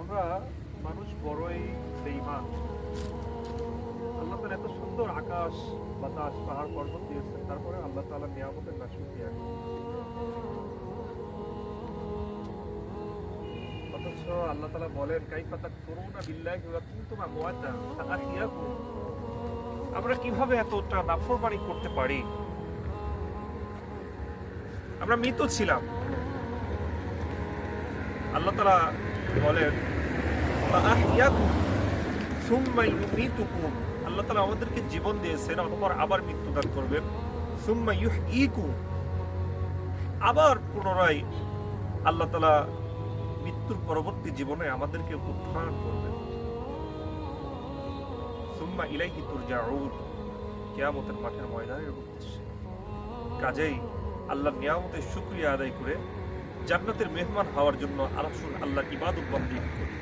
আমরা মানুষ বড়ই বেঈমান। আল্লাহ তাআলা এত সুন্দর আকাশ বাতাস পাহাড় পর্বত দিয়েছেন, তারপরে আল্লাহ তাআলার নিয়ামতের নাশকরিয়া করি। অথচ আল্লাহ তাআলা বলেন কাইফা তাকফুরুনা বিল্লাহি ওয়া কুনতুম আমওয়াতান ফাআহইয়াকুম। আমরা কিভাবে এতটা নাফরমানি করতে পারি? আমরা মৃত ছিলাম। আল্লাহ তাআলা বলেন ফাআহইয়াকুম সুম্মা ইউমীতুকুম। আল্লাহ তাআলা আমাদেরকে জীবন দিয়েছেন, অতঃপর আবার মৃত্যুদান করবেন। সুম্মা ইউহয়ীকুম, আবার পুনরায় আল্লাহ তাআলা মৃত্যুর পরবর্তী জীবনে আমাদেরকে উত্থান করবেন। সুম্মা ইলাইহি তুরজাউন, কিয়ামতের মাঠের ময়দানের উদ্দেশ্যে। কাজেই আল্লাহর নিয়ামতের শুকরিয়া আদায় করে জান্নাতের মেহমান হওয়ার জন্য আসুন আল্লাহর ইবাদত বন্দেগী করি।